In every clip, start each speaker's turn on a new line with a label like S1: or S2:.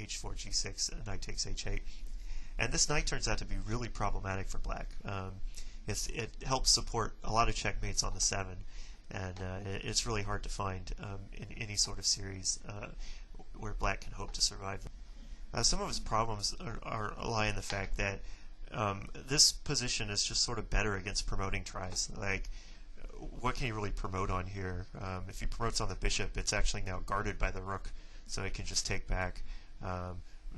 S1: h4, g6, knight takes h8. And this knight turns out to be really problematic for black. It helps support a lot of checkmates on the 7, and it's really hard to find in any sort of series where black can hope to survive them. Some of his problems lie in the fact that this position is just sort of better against promoting tries. Like, what can he really promote on here? If he promotes on the bishop, it's actually now guarded by the rook, so it can just take back.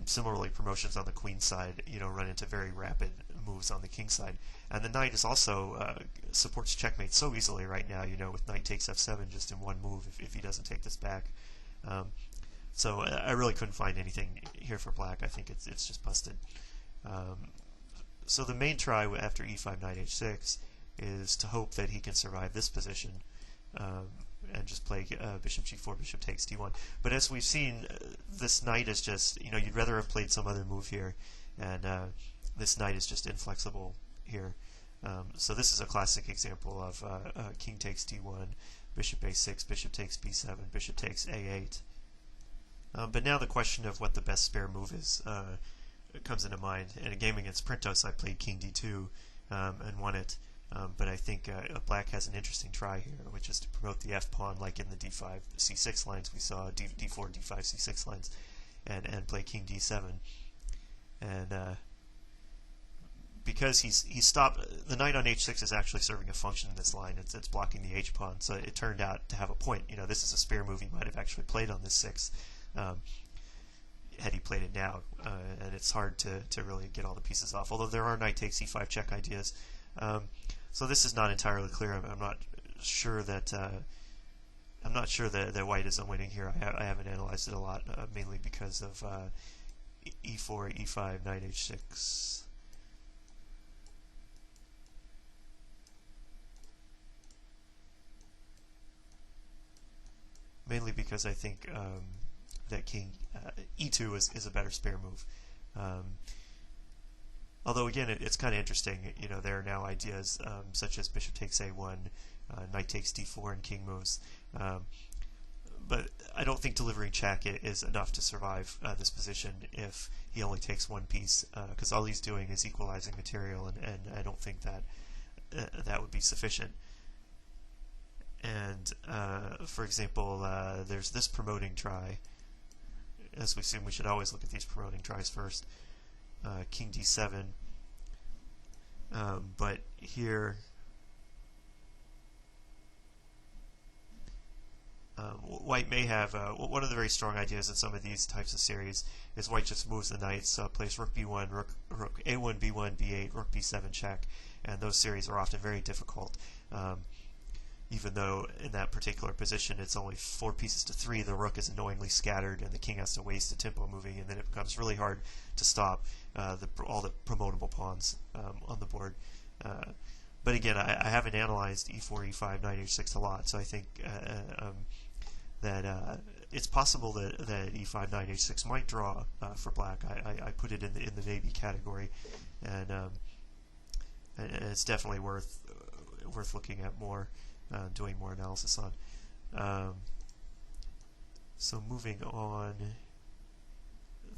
S1: Similarly, promotions on the queen side, run into very rapid moves on the king side. And the knight is also supports checkmate so easily right now, with knight takes f7 just in one move if he doesn't take this back. So I really couldn't find anything here for black. I think it's just busted. So the main try after e5, knight h6 is to hope that he can survive this position and just play bishop g4, bishop takes d1. But as we've seen, this knight is just, you'd rather have played some other move here, and this knight is just inflexible here. So this is a classic example of king takes d1, bishop a6, bishop takes b7, bishop takes a8. But now the question of what the best spare move is comes into mind. In a game against Printos, I played king d2 and won it. But I think black has an interesting try here, which is to promote the f-pawn like in the d5, c6 lines we saw, d4, d5, c6 lines, and play king d7. And because he's stopped, the knight on h6 is actually serving a function in this line. It's blocking the h-pawn, so it turned out to have a point. This is a spare move he might have actually played on this 6 had he played it now. And it's hard to really get all the pieces off, although there are knight takes e5 check ideas. So this is not entirely clear. I'm not sure that white isn't winning here. I haven't analyzed it a lot, mainly because of e4, e5, knight h6. Mainly because I think that king e2 is a better spare move. Although again, it's kind of interesting. There are now ideas such as bishop takes a1, knight takes d4, and king moves. But I don't think delivering check is enough to survive this position if he only takes one piece, because all he's doing is equalizing material, and I don't think that that would be sufficient. And for example, there's this promoting try. As we assume, we should always look at these promoting tries first. King d7, but here white may have one of the very strong ideas in some of these types of series is white just moves the knights, plays rook b1, rook a1, b1, b8, rook b7 check, and those series are often very difficult. Even though in that particular position it's only 4 pieces to 3, the rook is annoyingly scattered and the king has to waste a tempo moving, and then it becomes really hard to stop all the promotable pawns on the board. But again, I haven't analyzed e4, e5, knight h6 a lot, so I think that it's possible that e5, knight h6 might draw for black. I put it in the maybe category, and it's definitely worth looking at more. Doing more analysis on. So moving on,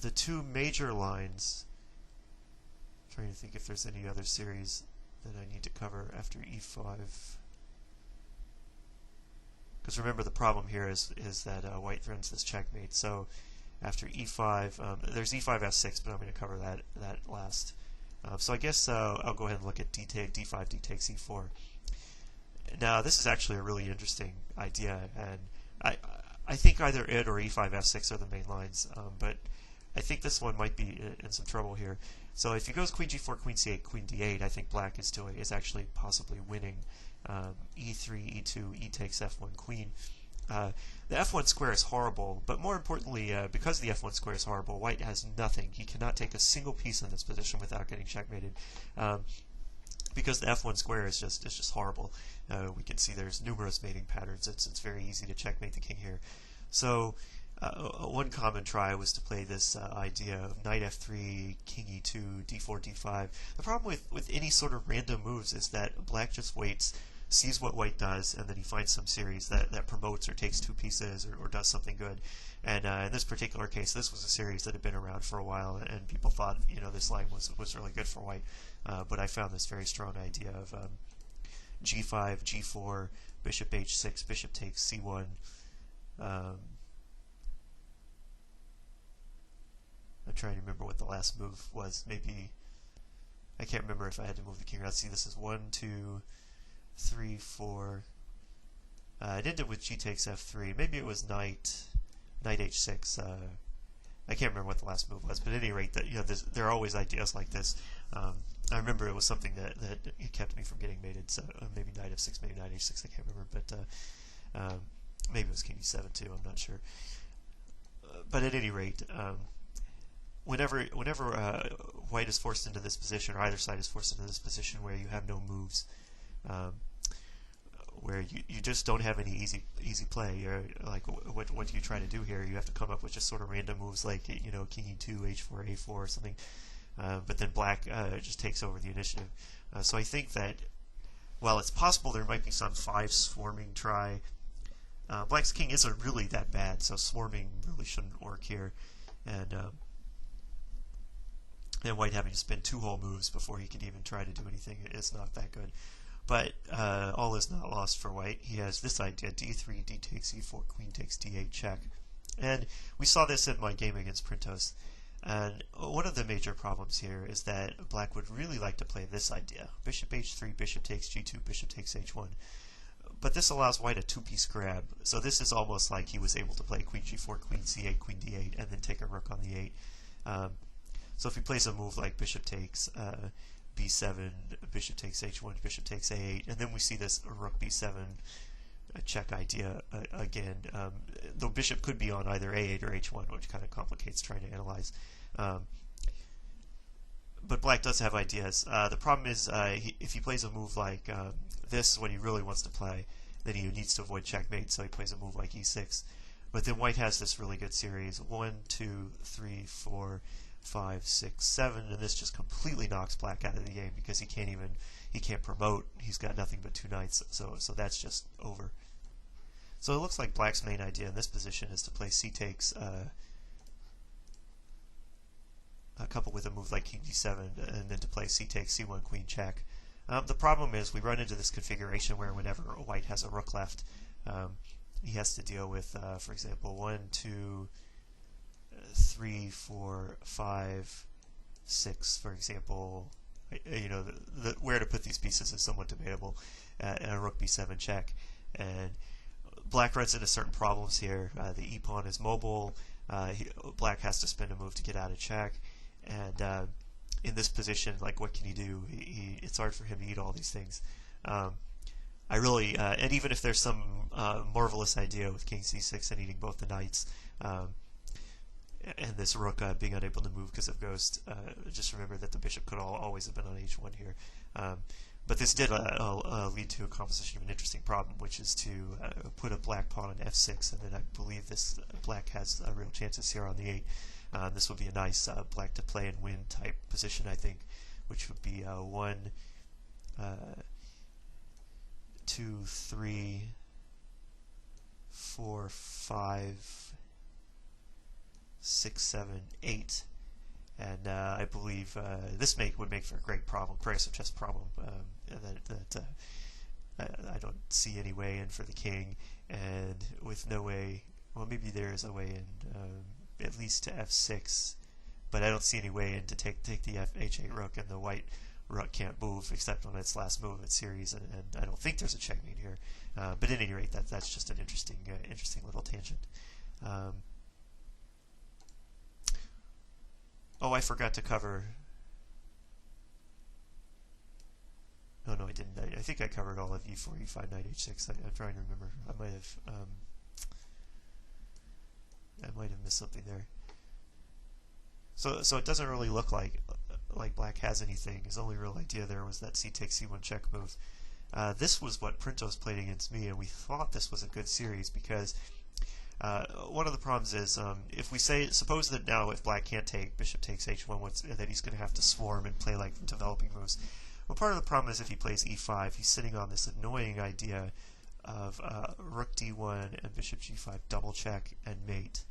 S1: the two major lines. I'm trying to think if there's any other series that I need to cover after e5. Because remember, the problem here is that white threatens this checkmate. So after e5, there's e5, f6, but I'm going to cover that last. So I guess I'll go ahead and look at d5, d takes e4. Now, this is actually a really interesting idea, and I think either it or e5, f6 are the main lines, but I think this one might be in some trouble here. So if he goes queen g4, queen c8, queen d8, I think black is actually possibly winning. e3, e2, e takes f1, queen. The f1 square is horrible, but more importantly, because the f1 square is horrible, white has nothing. He cannot take a single piece in this position without getting checkmated. Because the f1 square is just horrible. We can see there's numerous mating patterns. It's very easy to checkmate the king here. So one common try was to play this idea of knight f3, king e2, d4, d5. The problem with any sort of random moves is that black just waits sees what white does, and then he finds some series that promotes or takes two pieces or does something good. And in this particular case, this was a series that had been around for a while, and people thought, this line was really good for white. But I found this very strong idea of g5, g4, bishop h6, bishop takes c1. I'm trying to remember what the last move was. Maybe, I can't remember if I had to move the king around. See, this is 1, 2, 3, 4. I did it with g takes f3. Maybe it was knight h6. I can't remember what the last move was, but at any rate, there are always ideas like this. I remember it was something that kept me from getting mated. So maybe knight f6, maybe knight h6. I can't remember, but maybe it was king e7 too. I'm not sure. But at any rate, whenever white is forced into this position, or either side is forced into this position where you have no moves, where you just don't have any easy play. You're like, what do you try to do here? You have to come up with just sort of random moves like king e2, h4, a4, or something. But then black just takes over the initiative. So I think that while it's possible there might be some 5 swarming try, black's king isn't really that bad, so swarming really shouldn't work here. And white having to spend 2 whole moves before he can even try to do anything is not that good. But all is not lost for white. He has this idea: d3, d takes e4, queen takes d8, check. And we saw this in my game against Printos. And one of the major problems here is that black would really like to play this idea: bishop h3, bishop takes g2, bishop takes h1. But this allows white a 2-piece grab. So this is almost like he was able to play queen g4, queen c8, queen d8, and then take a rook on the 8. So if he plays a move like bishop takes b7, bishop takes h1, bishop takes a8, and then we see this rook b7 check idea again. The bishop could be on either a8 or h1, which kind of complicates trying to analyze. But black does have ideas. The problem is if he plays a move like this, what he really wants to play, then he needs to avoid checkmate, so he plays a move like e6. But then white has this really good series: 1, 2, 3, 4, 5, 6, 7, and this just completely knocks black out of the game because he can't promote. He's got nothing but 2 knights, so that's just over. So it looks like black's main idea in this position is to play c takes coupled with a move like king d7, and then to play c takes c1, queen check. The problem is we run into this configuration where whenever white has a rook left, he has to deal with, for example, 1, 2, 3, 4, 5, 6, for example. Where to put these pieces is somewhat debatable. And a rook b7 check, and black runs into certain problems here. The e pawn is mobile. Black has to spend a move to get out of check, and in this position, like, what can he do? It's hard for him to eat all these things. I really, and even if there's some marvelous idea with king c6 and eating both the knights, and this rook being unable to move because of ghost, just remember that the bishop could always have been on h1 here. But this did lead to a composition of an interesting problem, which is to put a black pawn on f6, and then I believe this black has real chances here on the 8. This would be a nice black to play and win type position, I think, which would be 1, 2, 3, 4, 5, 6, 7, 8, and I believe this would make for a great problem, progressive chess problem that I don't see any way in for the king, and with no way, well, maybe there is a way in at least to f6, but I don't see any way in to take the h8 rook, and the white rook can't move except on its last move of its series, and I don't think there's a checkmate here. But at any rate, that's just an interesting little tangent. Oh, I forgot to cover. No, I didn't. I think I covered all of e4, e5, knight h6. I'm trying to remember. I might have missed something there. So it doesn't really look like black has anything. His only real idea there was that c takes c1 check move. This was what Printos played against me, and we thought this was a good series because one of the problems is if we suppose that now if black can't take bishop takes h1, that he's going to have to swarm and play like developing moves. Well, part of the problem is if he plays e5, he's sitting on this annoying idea of rook d1 and bishop g5 double check and mate.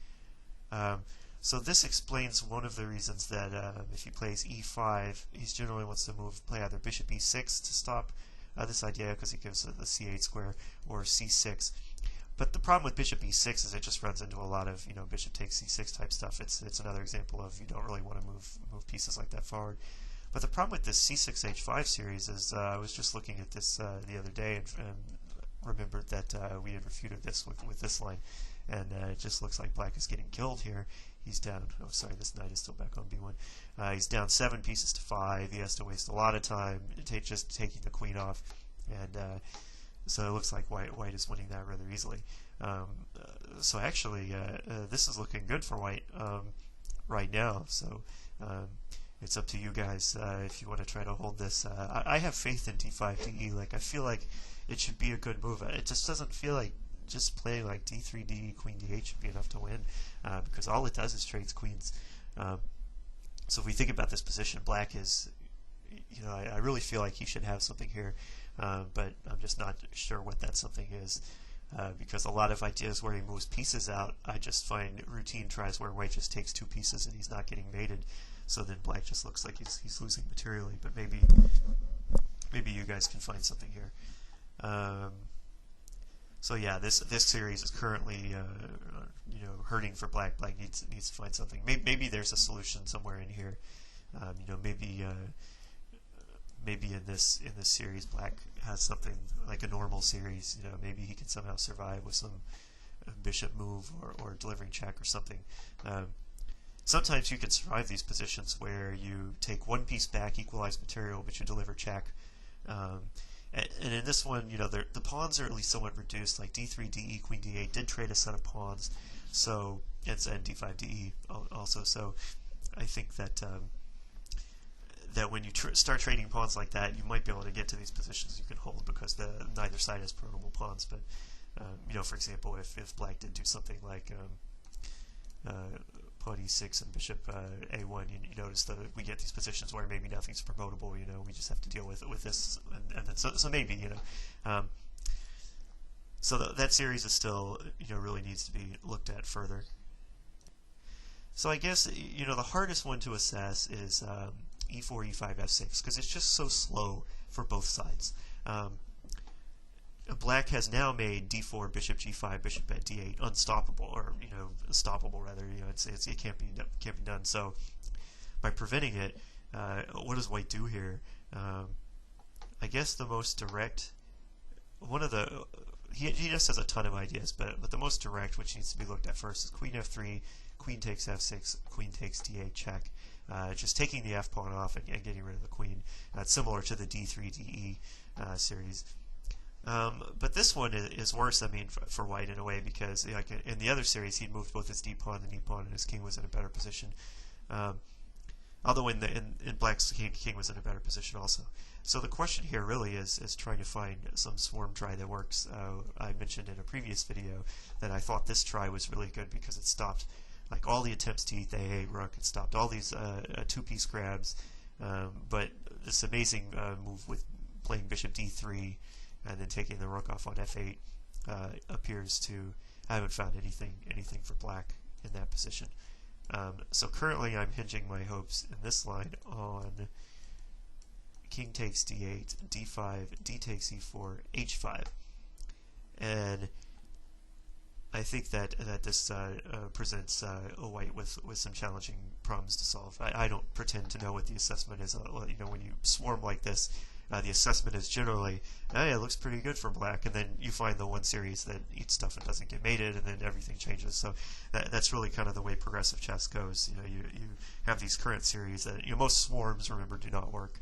S1: So this explains one of the reasons that if he plays e5, he generally wants to play either bishop e6 to stop this idea, because it gives the c8 square, or c6. But the problem with bishop e6 is it just runs into a lot of bishop takes c6 type stuff. It's another example of you don't really want to move pieces like that forward. But the problem with this c6 h5 series is I was just looking at this the other day and remembered that we had refuted this with this line, and it just looks like black is getting killed here. He's down, oh sorry, this knight is still back on b1. He's down 7 pieces to 5. He has to waste a lot of time just taking the queen off, and so it looks like white is winning that rather easily. So actually, this is looking good for white right now. So it's up to you guys if you want to try to hold this. I have faith in d5 de. Like, I feel like it should be a good move. It just doesn't feel like just playing like d3 de, queen d8 should be enough to win, because all it does is trades queens. So if we think about this position, black is, I really feel like he should have something here, but I'm just not sure what that something is, because a lot of ideas where he moves pieces out, I just find routine tries where white just takes 2 pieces and he's not getting mated. So then black just looks like he's losing materially, but maybe you guys can find something here. So yeah, this series is currently hurting for black. Black needs to find something. Maybe there's a solution somewhere in here. Maybe in this series black has something like a normal series. Maybe he can somehow survive with some bishop move or delivering check or something. Sometimes you can survive these positions where you take 1 piece back, equalize material, but you deliver check. And in this one, the pawns are at least somewhat reduced. Like d3, de, queen d8 did trade a set of pawns, so and d5, de also. So I think that that when you start trading pawns like that, you might be able to get to these positions you can hold, because neither side has pronable pawns. But for example, if black did do something like pawn e6 and bishop a1, you notice that we get these positions where maybe nothing's promotable. We just have to deal with this, and then so maybe so that series is still really needs to be looked at further. So I guess the hardest one to assess is e4, e5, f6, because it's just so slow for both sides. Black has now made d4, bishop g5, bishop at d8 unstoppable, or stoppable rather. It can't be done. So by preventing it, what does white do here? I guess the most direct, he just has a ton of ideas, but the most direct, which needs to be looked at first, is queen f3, queen takes f6, queen takes d8 check. Just taking the f pawn off and getting rid of the queen. It's similar to the d3 de series. But this one is worse, for white in a way, because like in the other series he'd moved both his d pawn and e pawn, and his king was in a better position. Although in black's king was in a better position also. So the question here really is trying to find some swarm try that works. I mentioned in a previous video that I thought this try was really good because it stopped like all the attempts to eat the a8 rook. It stopped all these 2-piece grabs, but this amazing move with playing bishop d3 and then taking the rook off on f8 appears to. I haven't found anything for black in that position. So currently I'm hinging my hopes in this line on king takes d8, d5, d takes e4, h5, and I think that this presents a white with some challenging problems to solve. I don't pretend to know what the assessment is. When you swarm like this, the assessment is generally, it looks pretty good for black, and then you find the one series that eats stuff and doesn't get mated, and then everything changes. So that's really kind of the way progressive chess goes. You have these current series that most swarms, remember, do not work.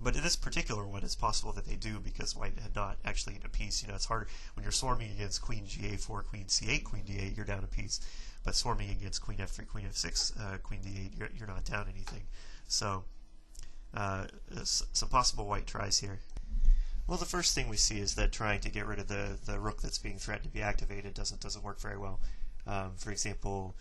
S1: But in this particular one, it's possible that they do, because white had not actually eaten a piece. It's hard when you're swarming against queen ga4, queen c8, queen d8, you're down a piece. But swarming against queen f3, queen f6, queen d8, you're not down anything. So some possible white tries here. Well, the first thing we see is that trying to get rid of the rook that's being threatened to be activated doesn't work very well. For example,